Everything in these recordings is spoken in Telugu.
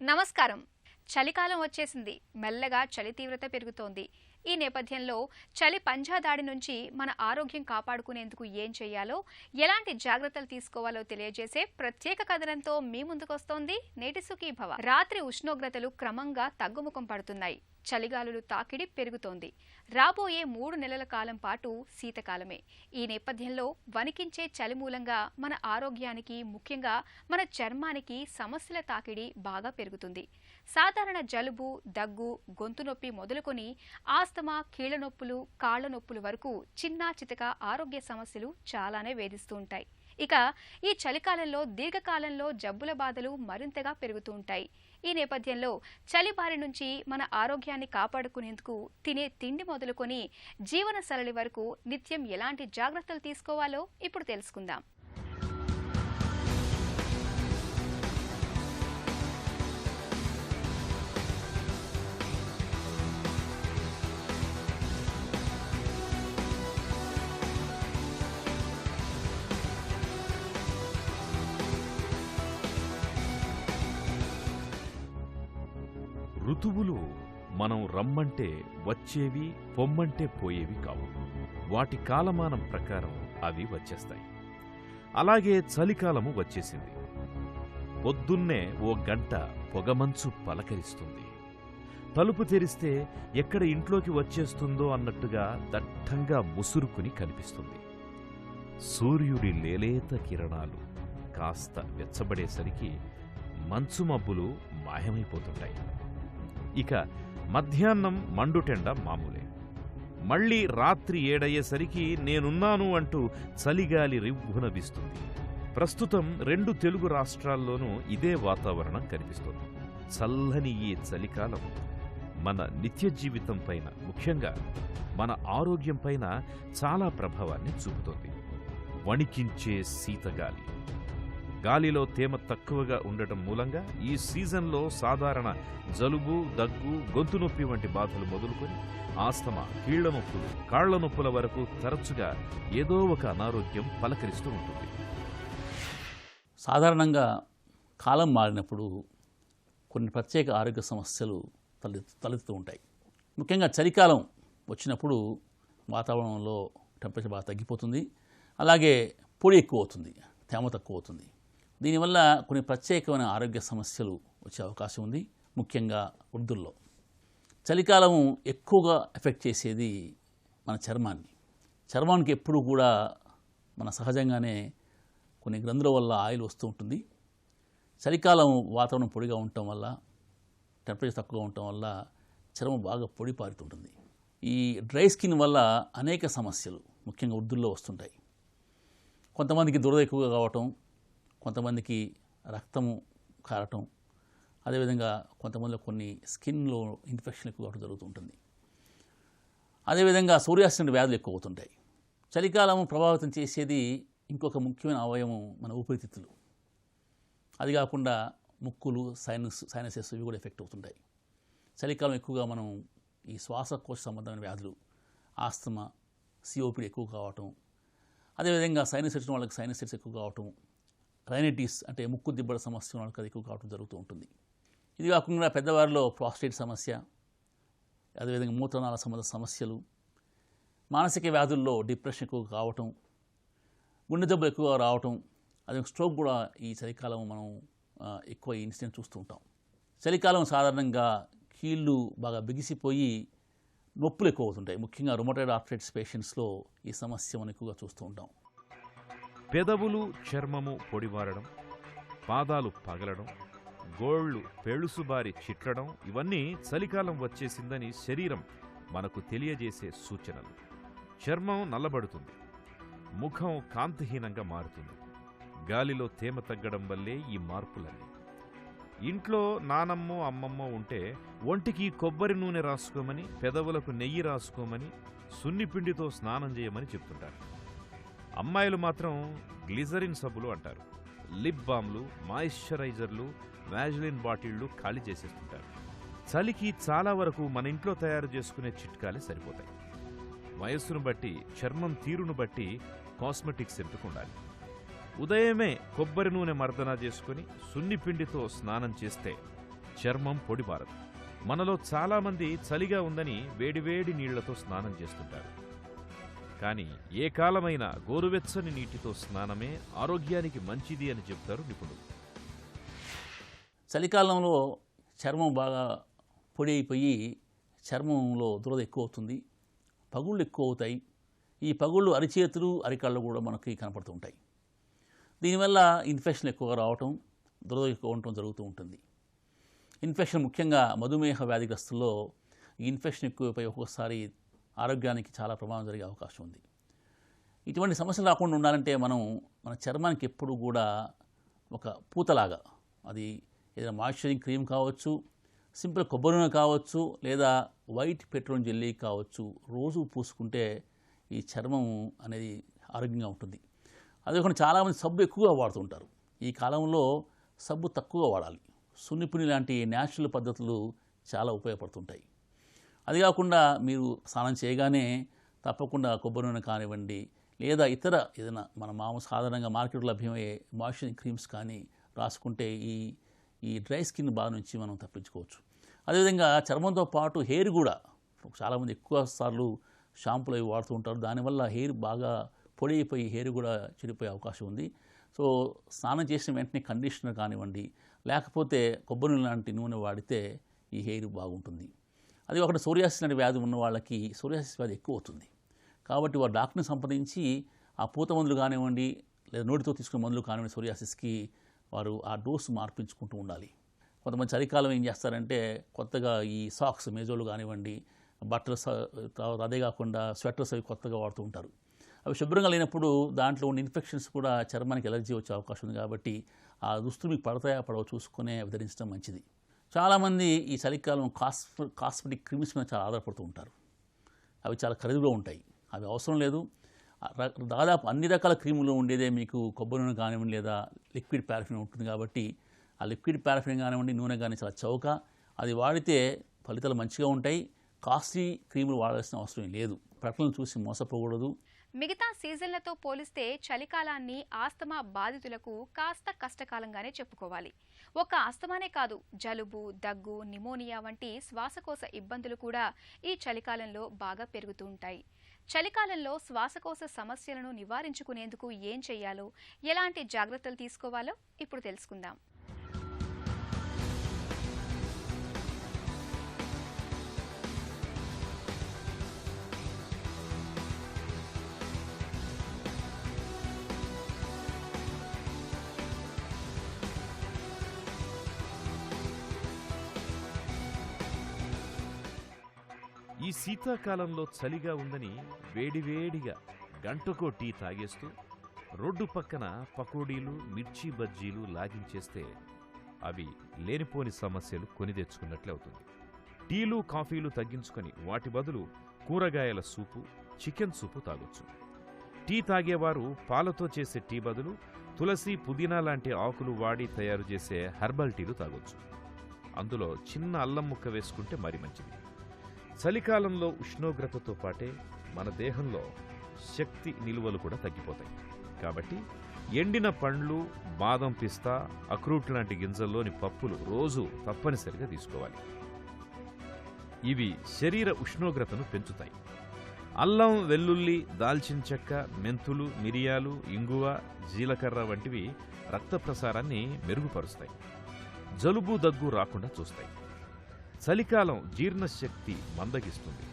నమస్కారం. చలికాలం వచ్చేసింది. మెల్లగా చలి తీవ్రత పెరుగుతోంది. ఈ నేపథ్యంలో చలి పంజా దాడి నుంచి మన ఆరోగ్యం కాపాడుకునేందుకు ఏం చేయాలో, ఎలాంటి జాగ్రత్తలు తీసుకోవాలో తెలియజేసే ప్రత్యేక కథనంతో మీ ముందుకొస్తోంది నేటి సుఖీభవ. రాత్రి ఉష్ణోగ్రతలు క్రమంగా తగ్గుముఖం పడుతున్నాయి. చలిగాలులు తాకిడి పెరుగుతోంది. రాబోయే 3 నెలల కాలం పాటు శీతకాలమే. ఈ నేపథ్యంలో వణికించే చలి మూలంగా మన ఆరోగ్యానికి, ముఖ్యంగా మన చర్మానికి సమస్యల తాకిడి బాగా పెరుగుతుంది. సాధారణ జలుబు, దగ్గు, గొంతు నొప్పి మొదలుకొని ఆస్తమా, కీళ్ల నొప్పులు, కాళ్ల నొప్పులు వరకు చిన్నా చితక ఆరోగ్య సమస్యలు చాలానే వేధిస్తూ ఉంటాయి. ఇక ఈ చలికాలంలో దీర్ఘకాలంలో జబ్బుల బాధలు మరింతగా పెరుగుతూ ఉంటాయి. ఈ నేపథ్యంలో చలి బారి నుంచి మన ఆరోగ్యాన్ని కాపాడుకునేందుకు తినే తిండి మొదలుకొని జీవన సరళి వరకు నిత్యం ఎలాంటి జాగ్రత్తలు తీసుకోవాలో ఇప్పుడు తెలుసుకుందాం. ఋతువులు మనం రమ్మంటే వచ్చేవి, పొమ్మంటే పోయేవి కావు. వాటి కాలమానం ప్రకారం అవి వచ్చేస్తాయి. అలాగే చలికాలము వచ్చేసింది. పొద్దున్నే ఓ గంట పొగమంచు పలకరిస్తుంది. తలుపు తెరిస్తే ఎక్కడ ఇంట్లోకి వచ్చేస్తుందో అన్నట్టుగా దట్టంగా ముసురుకుని కనిపిస్తుంది. సూర్యుడి లేలేత కిరణాలు కాస్త వెచ్చబడేసరికి మంచు మబ్బులు మాయమైపోతుంటాయి. ఇక మధ్యాహ్నం మండుటెండ మామూలే. మళ్లీ రాత్రి 7 అయ్యేసరికి నేనున్నాను అంటూ చలిగాలి రివ్వున వీస్తుంది. ప్రస్తుతం 2 తెలుగు రాష్ట్రాల్లోనూ ఇదే వాతావరణం కనిపిస్తోంది. చల్లని ఈ చలికాలం మన నిత్య జీవితం పైన, ముఖ్యంగా మన ఆరోగ్యం పైన చాలా ప్రభావాన్ని చూపుతోంది. వణికించే శీతగాలి, గాలిలో తేమ తక్కువగా ఉండటం మూలంగా ఈ సీజన్లో సాధారణ జలుబు, దగ్గు, గొంతు నొప్పి వంటి బాధలు మొదలుకొని ఆస్తమా, కీళ్ల నొప్పులు, కాళ్ల నొప్పుల వరకు తరచుగా ఏదో ఒక అనారోగ్యం పలకరిస్తూ ఉంటుంది. సాధారణంగా కాలం మారినప్పుడు కొన్ని ప్రత్యేక ఆరోగ్య సమస్యలు తలెత్తుతూ ఉంటాయి. ముఖ్యంగా చలికాలం వచ్చినప్పుడు వాతావరణంలో టెంపరేచర్ బాగా తగ్గిపోతుంది. అలాగే పొడి ఎక్కువ అవుతుంది, తేమ తక్కువ అవుతుంది. దీనివల్ల కొన్ని ప్రత్యేకమైన ఆరోగ్య సమస్యలు వచ్చే అవకాశం ఉంది, ముఖ్యంగా వృద్ధుల్లో. చలికాలము ఎక్కువగా ఎఫెక్ట్ చేసేది మన చర్మాన్ని. చర్మానికి ఎప్పుడు కూడా మన సహజంగానే కొన్ని గ్రంథుల వల్ల ఆయిల్ వస్తూ ఉంటుంది. చలికాలం వాతావరణం పొడిగా ఉండటం వల్ల, టెంపరేచర్ తక్కువగా ఉండటం వల్ల చర్మం బాగా పొడి పారుతుంటుంది. ఈ డ్రై స్కిన్ వల్ల అనేక సమస్యలు ముఖ్యంగా వృద్ధుల్లో వస్తుంటాయి. కొంతమందికి దురద ఎక్కువగా కావటం, కొంతమందికి రక్తము కారటం, అదేవిధంగా కొంతమందిలో కొన్ని స్కిన్లో ఇన్ఫెక్షన్ ఎక్కువ కావడం జరుగుతూ ఉంటుంది. అదేవిధంగా సూర్యాస్తమయ వ్యాధులు ఎక్కువ అవుతుంటాయి. చలికాలం ప్రభావితం చేసేది ఇంకొక ముఖ్యమైన అవయవం మన ఊపిరితిత్తులు. అది కాకుండా ముక్కులు, సైనసెస్ ఇవి కూడా ఎఫెక్ట్ అవుతుంటాయి. చలికాలం ఎక్కువగా మనం ఈ శ్వాసకోశ సంబంధమైన వ్యాధులు, ఆస్తమా, సిఓపిడి ఎక్కువ కావటం, అదేవిధంగా సైనస్ వచ్చిన వాళ్ళకి సైనసైటిస్ ఎక్కువ కావటం, రైనైటిస్ అంటే ముక్కు దిబ్బడ సమస్య వాళ్ళకి అది ఎక్కువ కావటం జరుగుతూ ఉంటుంది. ఇది కాకుండా పెద్దవారిలో ప్రాస్టేట్ సమస్య, అదేవిధంగా మూత్రనాళ సంబంధ సమస్యలు, మానసిక వ్యాధుల్లో డిప్రెషన్ ఎక్కువ కావటం, గుండె జబ్బులు ఎక్కువగా రావటం, అదే స్ట్రోక్ కూడా ఈ చలికాలం మనం ఎక్కువ ఇన్సిడెంట్ చూస్తూ ఉంటాం. చలికాలం సాధారణంగా కీళ్ళు బాగా బిగిసిపోయి నొప్పులు ఎక్కువ అవుతుంటాయి. ముఖ్యంగా రుమటాయిడ్ ఆర్థరైటిస్ పేషెంట్స్లో ఈ సమస్య మనం ఎక్కువగా చూస్తూ ఉంటాం. పెదవులు, చర్మము పొడివారడం, పాదాలు పగలడం, గోళ్లు పెళుసుబారి చిట్లడం ఇవన్నీ చలికాలం వచ్చేసిందని శరీరం మనకు తెలియజేసే సూచనలు. చర్మం నల్లబడుతుంది, ముఖం కాంతిహీనంగా మారుతుంది. గాలిలో తేమ తగ్గడం వల్లే ఈ మార్పులన్నీ. ఇంట్లో నానమ్మో అమ్మమ్మో ఉంటే ఒంటికి కొబ్బరి నూనె రాసుకోమని, పెదవులకు నెయ్యి రాసుకోమని, సున్నిపిండితో స్నానం చేయమని చెప్తుంటారు. అమ్మాయిలు మాత్రం గ్లిజరిన్ సబ్బులు అంటారు. లిప్ బామ్లు, మాయిశ్చరైజర్లు, వ్యాజిలిన్ బాటిళ్లు ఖాళీ చేసేస్తుంటారు. చలికి చాలా వరకు మన ఇంట్లో తయారు చేసుకునే చిట్కాలే సరిపోతాయి. వయస్సును బట్టి, చర్మం తీరును బట్టి కాస్మెటిక్స్ ఎంపికండాలి. ఉదయమే కొబ్బరి నూనె మర్దన చేసుకుని సున్నిపిండితో స్నానం చేస్తే చర్మం పొడిబారదు. మనలో చాలామంది చలిగా ఉందని వేడివేడి నీళ్లతో స్నానం చేస్తుంటారు. కానీ ఏ కాలమైనా గోరువెచ్చని నీటితో స్నానమే ఆరోగ్యానికి మంచిది అని చెప్తారు నిపుణులు. చలికాలంలో చర్మం బాగా పొడి అయిపోయి చర్మంలో దురద ఎక్కువ అవుతుంది, పగుళ్ళు ఎక్కువ అవుతాయి. ఈ పగుళ్ళు అరిచేతులు అరికాళ్ళు కూడా మనకి కనపడుతూ ఉంటాయి. దీనివల్ల ఇన్ఫెక్షన్ ఎక్కువగా రావటం, దురద ఎక్కువ ఉండటం జరుగుతూ ఉంటుంది. ఇన్ఫెక్షన్ ముఖ్యంగా మధుమేహ వ్యాధిగ్రస్తుల్లో ఈ ఇన్ఫెక్షన్ ఎక్కువైపోయి ఒక్కొక్కసారి ఆరోగ్యానికి చాలా ప్రమాదం జరిగే అవకాశం ఉంది. ఇటువంటి సమస్యలు రాకుండా ఉండాలంటే మన చర్మానికి ఎప్పుడు కూడా ఒక పూతలాగా, అది ఏదైనా మాయిశ్చరింగ్ క్రీమ్ కావచ్చు, సింపుల్ కొబ్బరి నూనె కావచ్చు, లేదా వైట్ పెట్రోల్ జెల్లీ కావచ్చు, రోజు పూసుకుంటే ఈ చర్మం అనేది ఆరోగ్యంగా ఉంటుంది. అదే కాకుండా చాలామంది సబ్బు ఎక్కువగా వాడుతుంటారు. ఈ కాలంలో సబ్బు తక్కువగా వాడాలి. సున్నిపిని లాంటి న్యాచురల్ పద్ధతులు చాలా ఉపయోగపడుతుంటాయి. అది కాకుండా మీరు స్నానం చేయగానే తప్పకుండా కొబ్బరి నూనె కానివ్వండి, లేదా ఇతర ఏదైనా మన మామూలు సాధారణంగా మార్కెట్లో లభ్యమయ్యే మాయిశ్చరింగ్ క్రీమ్స్ కానీ రాసుకుంటే ఈ డ్రై స్కిన్ బాధ నుంచి మనం తప్పించుకోవచ్చు. అదేవిధంగా చర్మంతో పాటు హెయిర్ కూడా చాలామంది ఎక్కువ సార్లు షాంపూలు అవి వాడుతూ ఉంటారు. దానివల్ల హెయిర్ బాగా పొడి అయిపోయి హెయిర్ కూడా చెడిపోయే అవకాశం ఉంది. సో స్నానం చేసిన వెంటనే కండిషనర్ కానివ్వండి, లేకపోతే కొబ్బరి నూనె లాంటి నూనె వాడితే ఈ హెయిర్ బాగుంటుంది. అది ఒకటి సోరియాసిస్ లాంటి వ్యాధి ఉన్న వాళ్ళకి సోరియాసిస్ వ్యాధి ఎక్కువ అవుతుంది. కాబట్టి వారు డాక్టర్ని సంప్రదించి ఆ పూత మందులు కానివ్వండి, లేదా నోటితో తీసుకునే మందులు కానివ్వండి, సోరియాసిస్కి వారు ఆ డోసు మార్పించుకుంటూ ఉండాలి. కొంతమంది చలికాలం ఏం చేస్తారంటే కొత్తగా ఈ సాక్స్ మేజోలు కానివ్వండి, బట్టలు అదే కాకుండా స్వెటర్స్ అవి కొత్తగా వాడుతూ ఉంటారు. అవి శుభ్రంగా లేనప్పుడు దాంట్లో ఉన్న ఇన్ఫెక్షన్స్ కూడా చర్మానికి ఎలర్జీ వచ్చే అవకాశం ఉంది. కాబట్టి ఆ దుస్తులు మీకు పడతాయా పడవ చూసుకునే ధరించడం మంచిది. చాలామంది ఈ చలికాలం కాస్మెటిక్ క్రీమ్స్ మీద చాలా ఆధారపడుతూ ఉంటారు. అవి చాలా ఖరీదుగా ఉంటాయి. అవి అవసరం లేదు. దాదాపు అన్ని రకాల క్రీములు ఉండేదే మీకు కొబ్బరి నూనె కానివ్వండి, లేదా లిక్విడ్ పారాఫిన్ ఉంటుంది. కాబట్టి ఆ లిక్విడ్ పారాఫిన్ కానివ్వండి, నూనె కానీ చాలా చౌక. అది వాడితే ఫలితాలు మంచిగా ఉంటాయి. కాస్ట్లీ క్రీములు వాడాల్సిన అవసరం లేదు. ప్రకటనలు చూసి మోసపోకూడదు. మిగతా సీజన్లతో పోలిస్తే చలికాలాన్ని ఆస్తమా బాధితులకు కాస్త కష్టకాలంగానే చెప్పుకోవాలి. ఒక ఆస్తమానే కాదు, జలుబు, దగ్గు, నిమోనియా వంటి శ్వాసకోశ ఇబ్బందులు కూడా ఈ చలికాలంలో బాగా పెరుగుతూ ఉంటాయి. చలికాలంలో శ్వాసకోశ సమస్యలను నివారించుకునేందుకు ఏం చేయాలో, ఎలాంటి జాగ్రత్తలు తీసుకోవాలో ఇప్పుడు తెలుసుకుందాం. ఈ శీతాకాలంలో చలిగా ఉందని వేడివేడిగా గంటకో టీ తాగేస్తూ రోడ్డు పక్కన పకోడీలు, మిర్చి బజ్జీలు లాగించేస్తే అవి లేనిపోని సమస్యలు కొని తెచ్చుకున్నట్లే అవుతుంది. టీలు, కాఫీలు తగ్గించుకొని వాటి బదులు కూరగాయల సూపు, చికెన్ సూపు తాగొచ్చు. టీ తాగేవారు పాలతో చేసే టీ బదులు తులసి, పుదీనా లాంటి ఆకులు వాడి తయారు చేసే హెర్బల్ టీలు తాగొచ్చు. అందులో చిన్న అల్లం ముక్క వేసుకుంటే మరి మంచిది. చలికాలంలో ఉష్ణోగ్రతతో పాటే మన దేహంలో శక్తి నిలువలు కూడా తగ్గిపోతాయి. కాబట్టి ఎండిన పండ్లు, బాదం, పిస్తా, అక్రూట్ లాంటి గింజల్లోని పప్పులు రోజు తప్పనిసరిగా తీసుకోవాలి. ఇవి శరీర ఉష్ణోగ్రతను పెంచుతాయి. అల్లం, వెల్లుల్లి, దాల్చిన చెక్క, మెంతులు, మిరియాలు, ఇంగువ, జీలకర్ర వంటివి రక్త ప్రసారాన్ని మెరుగుపరుస్తాయి. జలుబు, దగ్గు రాకుండా చూస్తాయి. చలికాలం జీర్ణశక్తి మందగిస్తుంది.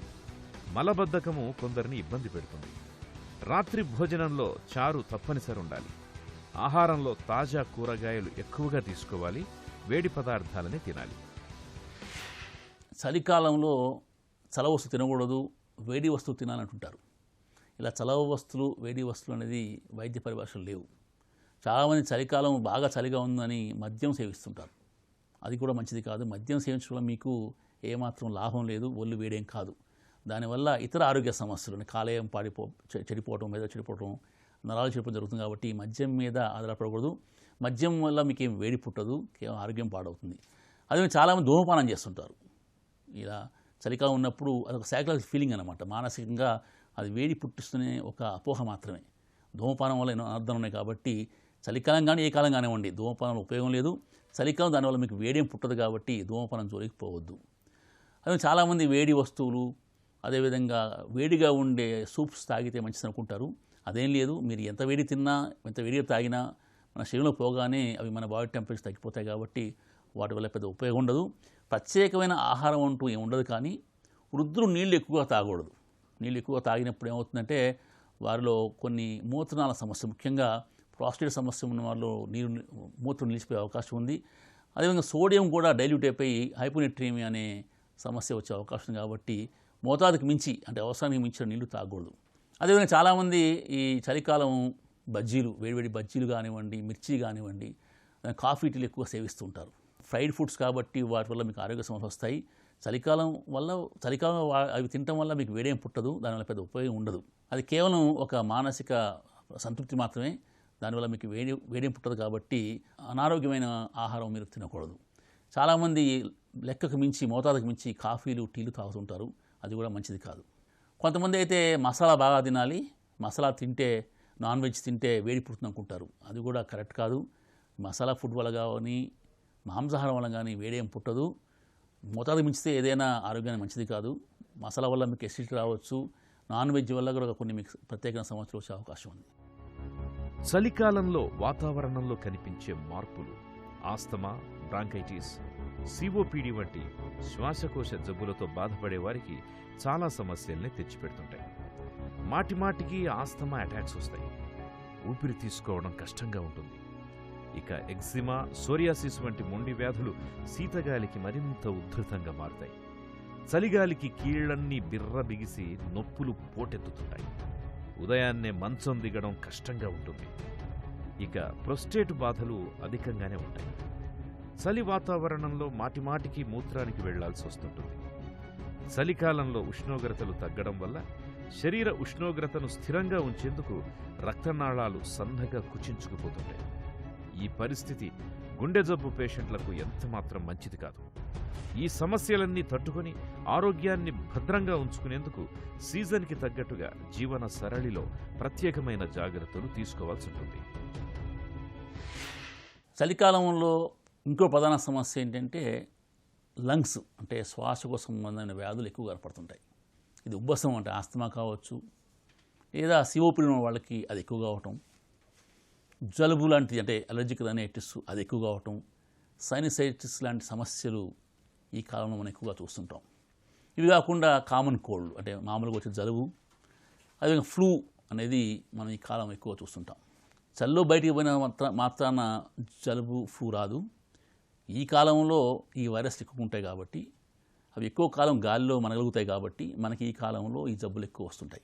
మలబద్ధకము కొందరిని ఇబ్బంది పెడుతుంది. రాత్రి భోజనంలో చారు తప్పనిసరి ఉండాలి. ఆహారంలో తాజా కూరగాయలు ఎక్కువగా తీసుకోవాలి. వేడి పదార్థాలని తినాలి. చలికాలంలో చలవ వస్తువు తినకూడదు, వేడి వస్తువు తినాలంటుంటారు. ఇలా చలవ వస్తువులు, వేడి వస్తువులు అనేది వైద్య పరిభాషలు లేవు. చాలామంది చలికాలం బాగా చలిగా ఉందని మద్యం సేవిస్తుంటారు. అది కూడా మంచిది కాదు. మద్యం సేవించడం మీకు ఏమాత్రం లాభం లేదు, ఒళ్ళు వేడేం కాదు. దానివల్ల ఇతర ఆరోగ్య సమస్యలు, కాలేయం చెడిపోవడం, మీద చెడిపోవడం, నరాలు చెడిపోవడం జరుగుతుంది. కాబట్టి మద్యం మీద ఆధారపడకూడదు. మద్యం వల్ల మీకేం వేడి పుట్టదు, కేవలం ఆరోగ్యం పాడవుతుంది. అదే చాలామంది ధూమపానం చేస్తుంటారు. ఇలా చలికాలం ఉన్నప్పుడు అదొక సైకలాజికల్ ఫీలింగ్ అనమాట. మానసికంగా అది వేడి పుట్టిస్తూనే ఒక అపోహ మాత్రమే. ధూమపానం వల్ల ఎన్నో అనర్థాలు ఉన్నాయి. కాబట్టి చలికాలం కానీ ఏ కాలం కానివ్వండి ధూమపానం ఉపయోగం లేదు. చలికాలం దానివల్ల మీకు వేడేం పుట్టదు కాబట్టి ధూమపానం జోలికి పోవద్దు. అదే చాలామంది వేడి వస్తువులు అదేవిధంగా వేడిగా ఉండే సూప్స్ తాగితే మంచిది అనుకుంటారు. అదేం లేదు. మీరు ఎంత వేడి తిన్నా ఎంత వేడిగా తాగినా మన శరీరంలో పోగానే అవి మన బాడీ టెంపరేచర్ తగ్గిపోతాయి కాబట్టి వాటి వల్ల పెద్ద ఉపయోగం ఉండదు. ప్రత్యేకమైన ఆహారం అంటూ ఏమి ఉండదు. కానీ వృద్ధులు నీళ్ళు ఎక్కువగా తాగకూడదు. నీళ్ళు ఎక్కువగా తాగినప్పుడు ఏమవుతుందంటే వారిలో కొన్ని మూత్రనాళ సమస్య, ముఖ్యంగా ప్రాస్టేట్ సమస్య ఉన్న వాళ్ళు మూత్రం నిలిచిపోయే అవకాశం ఉంది. అదేవిధంగా సోడియం కూడా డైల్యూట్ అయిపోయి హైపోనెట్రీమియా అనే సమస్య వచ్చే అవకాశం ఉంది. కాబట్టి మోతాదుకి మించి అంటే అవసరానికి మించిన నీళ్లు తాగకూడదు. అదేవిధంగా చాలామంది ఈ చలికాలం బజ్జీలు, వేడివేడి బజ్జీలు కానివ్వండి, మిర్చి కానివ్వండి, కాఫీ టీలు ఎక్కువ సేవిస్తుంటారు. ఫ్రైడ్ ఫుడ్స్ కాబట్టి వాటి వల్ల మీకు ఆరోగ్య సమస్యలు వస్తాయి. చలికాలం అవి తినటం వల్ల మీకు వేడేం పుట్టదు, దానివల్ల పెద్ద ఉపయోగం ఉండదు. అది కేవలం ఒక మానసిక సంతృప్తి మాత్రమే. దానివల్ల మీకు వేడేం పుట్టదు కాబట్టి అనారోగ్యమైన ఆహారం మీరు తినకూడదు. చాలామంది లెక్కకు మించి మోతాదుకు మించి కాఫీలు టీలు తాగుతుంటారు. అది కూడా మంచిది కాదు. కొంతమంది అయితే మసాలా బాగా తినాలి, మసాలా తింటే నాన్ వెజ్ తింటే వేడి పుడుతుంది అనుకుంటారు. అది కూడా కరెక్ట్ కాదు. మసాలా ఫుడ్ వల్ల కానీ మాంసాహారం వల్ల కానీ వేడేం పుట్టదు. మోతాదు మించితే ఏదైనా ఆరోగ్యానికి మంచిది కాదు. మసాలా వల్ల మీకు ఎసిడిటీ రావచ్చు. నాన్ వెజ్ వల్ల కూడా కొన్ని మీకు ప్రత్యేకమైన సమస్యలు వచ్చే అవకాశం ఉంది. చలికాలంలో వాతావరణంలో కనిపించే మార్పులు ఆస్తమా, బ్రాంకైటిస్, సిఓపిడి వంటి శ్వాసకోశ జబ్బులతో బాధపడే వారికి చాలా సమస్యల్ని తెచ్చిపెడుతుంటాయి. మాటిమాటికి ఆస్తమా అటాక్స్ వస్తాయి. ఊపిరి తీసుకోవడం కష్టంగా ఉంటుంది. ఇక ఎగ్జిమా, సోరియాసిస్ వంటి మొండి వ్యాధులు శీతగాలికి మరింత ఉధృతంగా మారుతాయి. చలిగాలికి కీళ్లన్నీ బిర్ర బిగిసి నొప్పులు పోటెత్తుతుంటాయి. ఉదయాన్నే మంచం దిగడం కష్టంగా ఉంటుంది. ఇక ప్రొస్టేట్ బాధలు అధికంగానే ఉంటాయి. చలి వాతావరణంలో మాటిమాటికి మూత్రానికి వెళ్లాల్సి వస్తుంటుంది. చలికాలంలో ఉష్ణోగ్రతలు తగ్గడం వల్ల శరీర ఉష్ణోగ్రతను స్థిరంగా ఉంచేందుకు రక్తనాళాలు సన్నగా కుచించుకుపోతుంటాయి. ఈ పరిస్థితి గుండె జబ్బు పేషెంట్లకు ఎంతమాత్రం మంచిది కాదు. ఈ సమస్యలన్నీ తట్టుకొని ఆరోగ్యాన్ని భద్రంగా ఉంచుకునేందుకు సీజన్కి తగ్గట్టుగా జీవన సరళిలో ప్రత్యేకమైన జాగ్రత్తలు తీసుకోవాల్సి ఉంటుంది. చలికాలంలో ఇంకో ప్రధాన సమస్య ఏంటంటే లంగ్స్ అంటే శ్వాసకోశ సంబంధమైన వ్యాధులు ఎక్కువ ఏర్పడుతుంటాయి. ఇది ఉబ్బసం అంటే ఆస్తమా కావచ్చు, లేదా సిఓపిడి ఉన్న వాళ్ళకి అది ఎక్కువగా అవటం, జలుబు లాంటి అంటే అలర్జిక్ రైనైటిస్ అది ఎక్కువగా అవటం, సైనసైటిస్ లాంటి సమస్యలు ఈ కాలంలో మనం ఎక్కువగా చూస్తుంటాం. ఇవి కాకుండా కామన్ కోల్డ్ అంటే మామూలుగా వచ్చే జలుబు, అదేవిధంగా ఫ్లూ అనేది మనం ఈ కాలం ఎక్కువ చూస్తుంటాం. చల్లో బయటికి పోయిన మాత్రాన జలుబు, ఫ్లూ రాదు. ఈ కాలంలో ఈ వైరస్లు ఎక్కువ ఉంటాయి కాబట్టి, అవి ఎక్కువ కాలం గాలిలో మనగలుగుతాయి కాబట్టి మనకి ఈ కాలంలో ఈ జబ్బులు ఎక్కువ వస్తుంటాయి.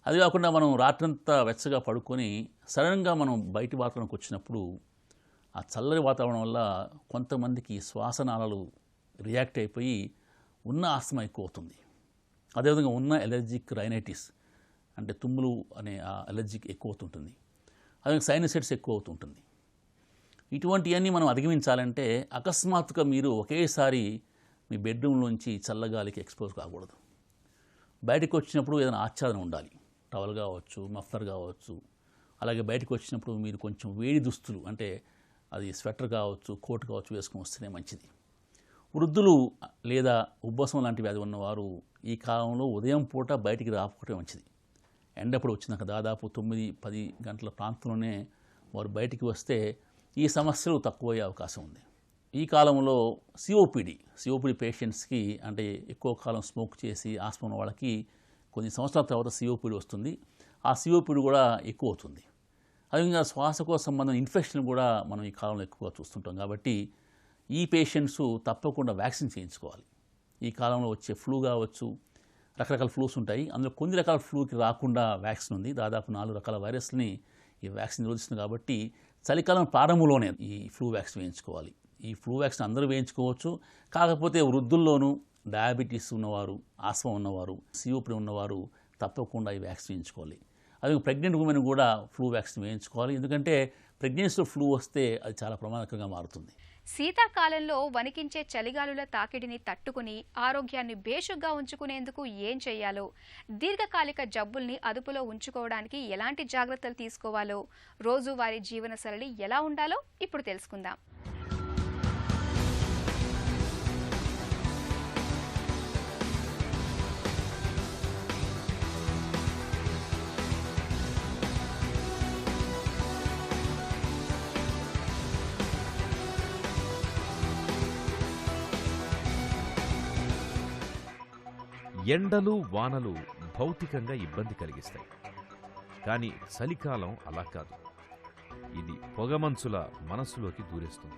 అది కాకుండా మనం రాత్రంతా వెచ్చగా పడుకొని సడన్గా మనం బయటి వాతావరణంకి వచ్చినప్పుడు ఆ చల్లని వాతావరణం వల్ల కొంతమందికి శ్వాసనాళాలు రియాక్ట్ అయిపోయి ఉన్న ఆస్తమా ఎక్కువ అవుతుంది. అదేవిధంగా ఉన్న ఎలర్జిక్ రైనైటిస్ అంటే తుమ్ములు అనే ఆ ఎలర్జిక్ ఎక్కువ అవుతుంటుంది. అదేవిధంగా సైనసైటిస్ ఎక్కువ అవుతుంటుంది. ఇటువంటివన్నీ మనం అధిగమించాలంటే అకస్మాత్తుగా మీరు ఒకేసారి మీ బెడ్రూమ్లోంచి చల్లగాలికి ఎక్స్పోజ్ కాకూడదు. బయటకు వచ్చినప్పుడు ఏదైనా ఆచ్ఛాదన ఉండాలి. టవల్ కావచ్చు, మఫ్లర్ కావచ్చు. అలాగే బయటకు వచ్చినప్పుడు మీరు కొంచెం వేడి దుస్తులు అంటే అది స్వెటర్ కావచ్చు, కోట్ కావచ్చు వేసుకొని వస్తేనే మంచిది. వృద్ధులు లేదా ఉబ్బసం లాంటి వ్యాధి ఉన్నవారు ఈ కాలంలో ఉదయం పూట బయటికి రాకపోవటం మంచిది. ఎండప్పుడు వచ్చినాక దాదాపు 9-10 గంటల ప్రాంతంలోనే వారు బయటికి వస్తే ఈ సమస్యలు తక్కువయ్యే అవకాశం ఉంది. ఈ కాలంలో సిఓపిడి పేషెంట్స్కి అంటే ఎక్కువ కాలం స్మోక్ చేసి ఆస్మా ఉన్న వాళ్ళకి కొన్ని సంవత్సరాల తర్వాత సిఓపిడి వస్తుంది. ఆ సిఓపిడి కూడా ఎక్కువ అవుతుంది. అదేవిధంగా శ్వాసకోశ సంబంధం ఇన్ఫెక్షన్ కూడా మనం ఈ కాలంలో ఎక్కువగా చూస్తుంటాం. కాబట్టి ఈ పేషెంట్స్ తప్పకుండా వ్యాక్సిన్ చేయించుకోవాలి. ఈ కాలంలో వచ్చే ఫ్లూ కావచ్చు, రకరకాల ఫ్లూస్ ఉంటాయి. అందులో కొన్ని రకాల ఫ్లూకి రాకుండా వ్యాక్సిన్ ఉంది. దాదాపు 4 రకాల వైరస్ని ఈ వ్యాక్సిన్ నిరోధిస్తుంది. కాబట్టి చలికాలం ప్రారంభంలోనే ఈ ఫ్లూ వ్యాక్సిన్ వేయించుకోవాలి. ఈ ఫ్లూ వ్యాక్సిన్ అందరూ వేయించుకోవచ్చు. కాకపోతే వృద్ధుల్లోనూ డయాబెటీస్ ఉన్నవారు, ఆస్మా ఉన్నవారు, సిఓపిడి ఉన్నవారు తప్పకుండా ఈ వ్యాక్సిన్ వేయించుకోవాలి. అదే ప్రెగ్నెంట్ ఉమెన్ కూడా ఫ్లూ వ్యాక్సిన్ వేయించుకోవాలి. ఎందుకంటే ప్రెగ్నెన్సీలో ఫ్లూ వస్తే అది చాలా ప్రమాదకరంగా మారుతుంది. శీతాకాలంలో వణికించే చలిగాలుల తాకిడిని తట్టుకుని ఆరోగ్యాన్ని బేషుగ్గా ఉంచుకునేందుకు ఏం చేయాలో, దీర్ఘకాలిక జబ్బుల్ని అదుపులో ఉంచుకోవడానికి ఎలాంటి జాగ్రత్తలు తీసుకోవాలో, రోజువారీ జీవనశైలి ఎలా ఉండాలో ఇప్పుడు తెలుసుకుందాం. ఎండలు వానలు భౌతికంగా ఇబ్బంది కలిగిస్తాయి. కానీ చలికాలం అలా కాదు. ఇది పొగమంచులా మనసులోకి దూరేస్తుంది.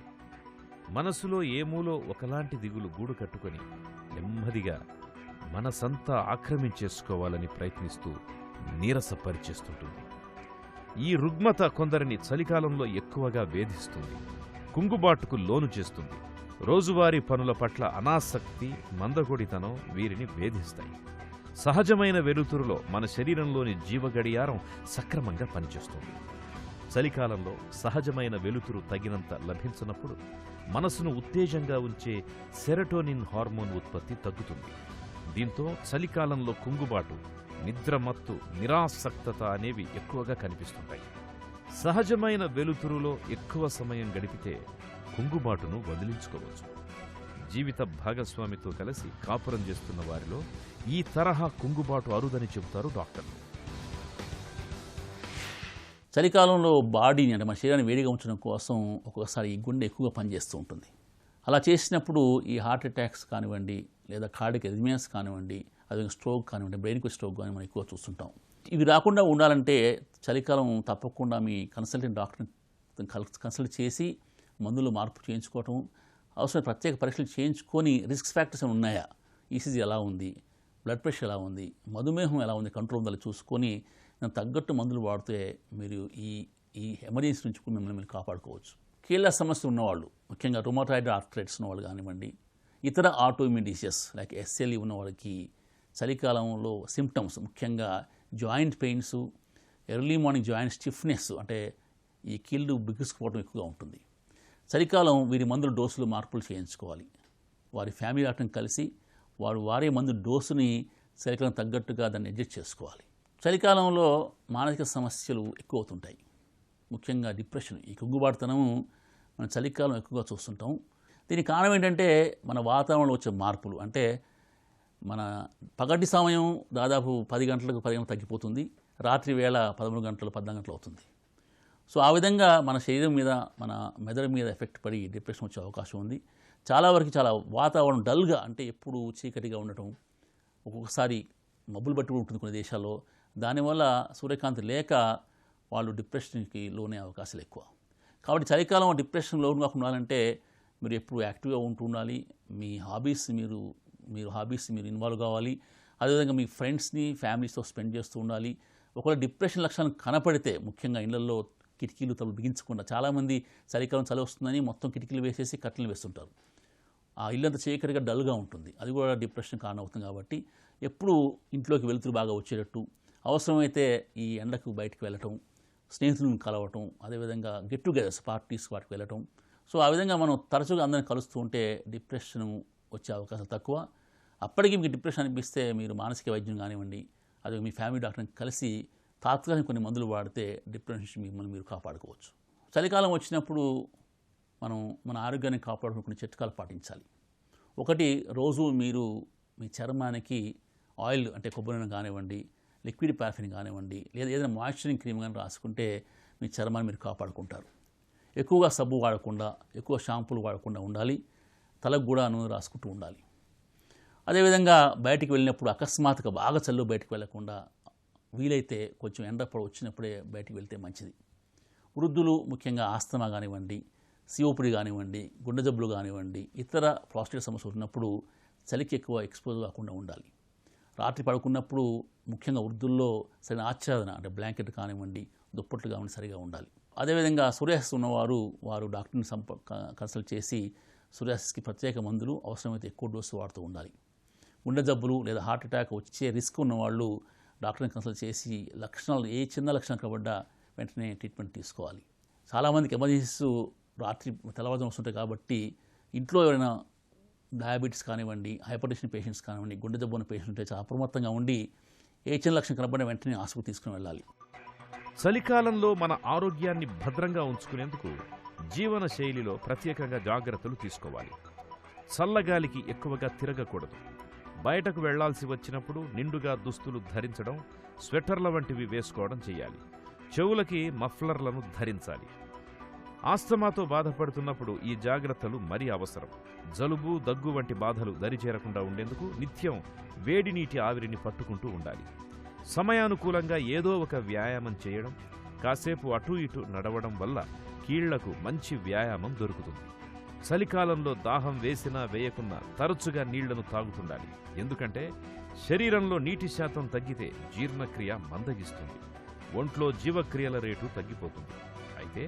మనసులో ఏమూలో ఒకలాంటి దిగులు గూడు కట్టుకొని నెమ్మదిగా మనసంతా ఆక్రమించేసుకోవాలని ప్రయత్నిస్తూ నీరసపరిచేస్తుంటుంది. ఈ రుగ్మత కొందరిని చలికాలంలో ఎక్కువగా వేధిస్తుంది, కుంగుబాటుకు లోను చేస్తుంది. రోజువారీ పనుల పట్ల అనాసక్తి, మందకొడితనం వీరిని వేధిస్తాయి. సహజమైన వెలుతురులో మన శరీరంలోని జీవగడియారం సక్రమంగా పనిచేస్తుంది. చలికాలంలో సహజమైన వెలుతురు తగినంత లభించినప్పుడు మనసును ఉత్తేజంగా ఉంచే సెరటోనిన్ హార్మోన్ ఉత్పత్తి తగ్గుతుంది. దీంతో చలికాలంలో కుంగుబాటు, నిద్రమత్తు, నిరాసక్తత అనేవి ఎక్కువగా కనిపిస్తుంటాయి. సహజమైన వెలుతురులో ఎక్కువ సమయం గడిపితే కుంగుబాటును వదిలించుకోవచ్చు. జీవిత భాగస్వామితో కలిసి కాపురం చేస్తున్న వారిలో ఈ తరహా కుంగుబాటు అరుదని చెబుతారు డాక్టర్లు. చలికాలంలో బాడీని అంటే మన శరీరాన్ని వేడిగా ఉంచడం కోసం ఒక్కొక్కసారి ఈ గుండె ఎక్కువగా పనిచేస్తూ ఉంటుంది. అలా చేసినప్పుడు ఈ హార్ట్ అటాక్స్ కానివ్వండి, లేదా కార్డియక్ ఎరిథమియాస్ కానివ్వండి, అదే స్ట్రోక్ కానివ్వండి, బ్రెయిన్కి స్ట్రోక్ కానీ మనం ఎక్కువ చూస్తుంటాం. ఇవి రాకుండా ఉండాలంటే చలికాలం తప్పకుండా మీ కన్సల్టెంట్ డాక్టర్ని కన్సల్ట్ చేసి మందులు మార్పు చేయించుకోవటం, అవసరమైన ప్రత్యేక పరీక్షలు చేయించుకొని రిస్క్ ఫ్యాక్టర్స్ ఏమైనా ఉన్నాయా, ఈసీజీ ఎలా ఉంది, బ్లడ్ ప్రెషర్ ఎలా ఉంది, మధుమేహం ఎలా ఉంది, కంట్రోల్ ఉందని చూసుకొని దానికి తగ్గట్టు మందులు వాడితే మీరు ఈ ఎమర్జెన్సీ నుంచి మిమ్మల్ని మీరు కాపాడుకోవచ్చు. కీళ్ళ సమస్య ఉన్నవాళ్ళు, ముఖ్యంగా రుమటాయిడ్ ఆర్థరైటిస్ ఉన్నవాళ్ళు కానివ్వండి, ఇతర ఆటోఇమ్యూన్ డిసీజెస్ లైక్ ఎస్ఎల్ఈ ఉన్న వాళ్ళకి చలికాలంలో సిమ్టమ్స్ ముఖ్యంగా joint pains, early morning joint stiffness అంటే ఈ కీళ్ళు బిగుసుకుపోవడం ఎక్కువగా ఉంటుంది. చలికాలం వీరి మందుల డోసులు మార్పులు చేయించుకోవాలి. వారి ఫ్యామిలీ డాక్టర్ని కలిసి వారే మందు డోసుని చలికాలం తగ్గట్టుగా దాన్ని అడ్జస్ట్ చేసుకోవాలి. చలికాలంలో మానసిక సమస్యలు ఎక్కువ అవుతుంటాయి, ముఖ్యంగా డిప్రెషన్, ఈ కుంగుబాటుతనము మనం చలికాలం ఎక్కువగా చూస్తుంటాం. దీనికి కారణం ఏంటంటే మన వాతావరణంలో వచ్చే మార్పులు. అంటే మన పగటి సమయం దాదాపు 10 గంటలకు 10 గంటలకు తగ్గిపోతుంది, రాత్రి వేళ 13 గంటలు 14 గంటలు అవుతుంది. సో ఆ విధంగా మన శరీరం మీద, మన మెదడు మీద ఎఫెక్ట్ పడి డిప్రెషన్ వచ్చే అవకాశం ఉంది. చాలా వరకు చాలా వాతావరణం డల్గా, అంటే ఎప్పుడు చీకటిగా ఉండటం, ఒక్కొక్కసారి మబ్బులు బట్టి ఉంటుంది కొన్ని దేశాల్లో. దానివల్ల సూర్యకాంతి లేక వాళ్ళు డిప్రెషన్కి లోనే అవకాశాలు ఎక్కువ. కాబట్టి చలికాలం డిప్రెషన్ లోన్ కాకుండా ఉండాలంటే మీరు ఎప్పుడు యాక్టివ్గా ఉంటూ ఉండాలి. మీ హాబీస్ మీరు ఇన్వాల్వ్ కావాలి. అదేవిధంగా మీ ఫ్రెండ్స్ని, ఫ్యామిలీస్తో స్పెండ్ చేస్తూ ఉండాలి. ఒకవేళ డిప్రెషన్ లక్షణాలు కనపడితే ముఖ్యంగా ఇళ్లలో కిటికీలు తలుపులు బిగించకుండా, చాలామంది చలికాలం చలి వస్తుందని మొత్తం కిటికీలు వేసేసి కట్టెలు వేస్తుంటారు. ఆ ఇల్లంతా చీకటిగా డల్గా ఉంటుంది, అది కూడా డిప్రెషన్ కారణం అవుతుంది. కాబట్టి ఎప్పుడు ఇంట్లోకి వెలుతురు బాగా వచ్చేటట్టు, అవసరమైతే ఈ ఎండకు బయటకు వెళ్ళటం, స్నేహితులను కలవటం, అదేవిధంగా గెట్ టుగెదర్స్ పార్టీస్ వాటికి వెళ్ళటం. సో ఆ విధంగా మనం తరచుగా అందరిని కలుస్తూ ఉంటే డిప్రెషన్ వచ్చే అవకాశాలు తక్కువ. అప్పటికి మీకు డిప్రెషన్ అనిపిస్తే మీరు మానసిక వైద్యం కానివ్వండి, అదే మీ ఫ్యామిలీ డాక్టర్ని కలిసి తాత్కాలిక కొన్ని మందులు వాడితే డిప్రెషన్ మిమ్మల్ని మీరు కాపాడుకోవచ్చు. చలికాలం వచ్చినప్పుడు మనం మన ఆరోగ్యాన్ని కాపాడుకునే కొన్ని చిట్కాలు పాటించాలి. ఒకటి, రోజు మీరు మీ చర్మానికి ఆయిల్ అంటే కొబ్బరి నూనె కానివ్వండి, లిక్విడ్ పారాఫిన్ కానివ్వండి, లేదా ఏదైనా మాయిశ్చరింగ్ క్రీమ్ కానీ రాసుకుంటే మీ చర్మాన్ని మీరు కాపాడుకుంటారు. ఎక్కువగా సబ్బు వాడకుండా, ఎక్కువ షాంపూలు వాడకుండా ఉండాలి. తలకు కూడా నూనె రాసుకుంటూ ఉండాలి. అదేవిధంగా బయటికి వెళ్ళినప్పుడు అకస్మాత్తుగా బాగా చల్లు బయటికి వెళ్లకుండా, వీలైతే కొంచెం ఎండ వచ్చినప్పుడే బయటికి వెళ్తే మంచిది. వృద్ధులు ముఖ్యంగా ఆస్తమా కానివ్వండి, సిఓపిడి కానివ్వండి, గుండె జబ్బులు కానివ్వండి, ఇతర ప్రాస్టేట్ సమస్యలు ఉన్నప్పుడు చలికి ఎక్కువ ఎక్స్పోజ్ కాకుండా ఉండాలి. రాత్రి పడుకున్నప్పుడు ముఖ్యంగా వృద్ధుల్లో సరైన ఆచ్ఛాదన అంటే బ్లాంకెట్ కానివ్వండి, దుప్పట్లు కానివ్వండి సరిగా ఉండాలి. అదేవిధంగా సోరియాసిస్ ఉన్నవారు డాక్టర్ని కన్సల్ట్ చేసి సోరియాసిస్కి ప్రత్యేక మందులు, అవసరమైతే ఎక్కువ డోసు వాడుతూ ఉండాలి. గుండె జబ్బులు లేదా హార్ట్ అటాక్ వచ్చే రిస్క్ ఉన్నవాళ్ళు డాక్టర్ని కన్సల్ట్ చేసి లక్షణాలు ఏ చిన్న లక్షణం కబడ్డా వెంటనే ట్రీట్మెంట్ తీసుకోవాలి. చాలామందికి ఎమర్జెన్సీస్ రాత్రి తెల్లవారుజామున వస్తుంటాయి కాబట్టి ఇంట్లో ఎవరైనా డయాబెటీస్ కానివ్వండి, హైపర్టెన్షన్ పేషెంట్స్ కానివ్వండి, గుండె జబ్బు ఉన్న పేషెంట్స్ ఉంటే చాలా అప్రమత్తంగా ఉండి ఏ చిన్న లక్షణం కనబడిన వెంటనే ఆసుపత్రికి తీసుకుని వెళ్ళాలి. చలికాలంలో మన ఆరోగ్యాన్ని భద్రంగా ఉంచుకునేందుకు జీవన శైలిలో ప్రత్యేకంగా జాగ్రత్తలు తీసుకోవాలి. చల్లగాలికి ఎక్కువగా తిరగకూడదు. బయటకు వెళ్లాల్సి వచ్చినప్పుడు నిండుగా దుస్తులు ధరించడం, స్వెటర్ల వంటివి వేసుకోవడం చేయాలి. చెవులకి మఫ్లర్లను ధరించాలి. ఆస్తమాతో బాధపడుతున్నప్పుడు ఈ జాగ్రత్తలు మరీ అవసరం. జలుబు, దగ్గు వంటి బాధలు దరిచేరకుండా ఉండేందుకు నిత్యం వేడి నీటి ఆవిరిని పట్టుకుంటూ ఉండాలి. సమయానుకూలంగా ఏదో ఒక వ్యాయామం చేయడం, కాసేపు అటూ ఇటూ నడవడం వల్ల కీళ్లకు మంచి వ్యాయామం దొరుకుతుంది. చలికాలంలో దాహం వేసినా వేయకున్నా తరచుగా నీళ్లను తాగుతుండాలి. ఎందుకంటే శరీరంలో నీటి శాతం తగ్గితే జీర్ణక్రియ మందగిస్తుంది, ఒంట్లో జీవక్రియల రేటు తగ్గిపోతుంది. అయితే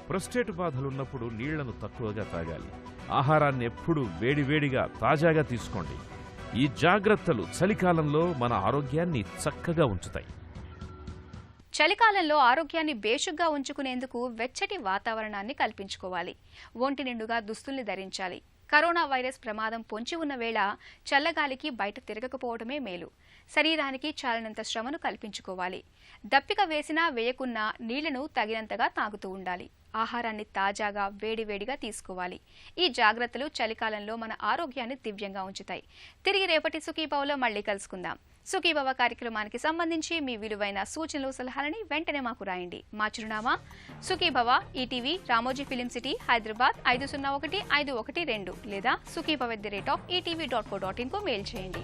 ప్రొస్టేట్ బాధలున్నప్పుడు నీళ్లను తక్కువగా తాగాలి. ఆహారాన్ని ఎప్పుడూ వేడివేడిగా తాజాగా తీసుకోండి. ఈ జాగ్రత్తలు చలికాలంలో మన ఆరోగ్యాన్ని చక్కగా ఉంచుతాయి. చలికాలంలో ఆరోగ్యాన్ని బేషుగ్గా ఉంచుకునేందుకు వెచ్చటి వాతావరణాన్ని కల్పించుకోవాలి. ఒంటి నిండుగా దుస్తుల్ని ధరించాలి. కరోనా వైరస్ ప్రమాదం పొంచి ఉన్న వేళ చల్లగాలికి బయట తిరగకపోవడమే మేలు. శరీరానికి చాలినంత శ్రమను కల్పించుకోవాలి. దప్పిక వేసినా వేయకున్నా నీళ్లను తగినంతగా తాగుతూ ఉండాలి. ఆహారాన్ని తాజాగా వేడివేడిగా తీసుకోవాలి. ఈ జాగ్రత్తలు చలికాలంలో మన ఆరోగ్యాన్ని దివ్యంగా ఉంచుతాయి. తిరిగి రేపటి సుఖీభవలో మళ్ళీ కలుసుకుందాం. సుఖీభవ కార్యక్రమానికి సంబంధించి మీ విలువైన సూచనలు, సలహాలని వెంటనే మాకు రాయండి. మా చిరునామా Sukhibhava, ETV, Ramoji film city, Hyderabad 501512 లేదా sukhibhava@etv.co.in కు మెయిల్ చేయండి.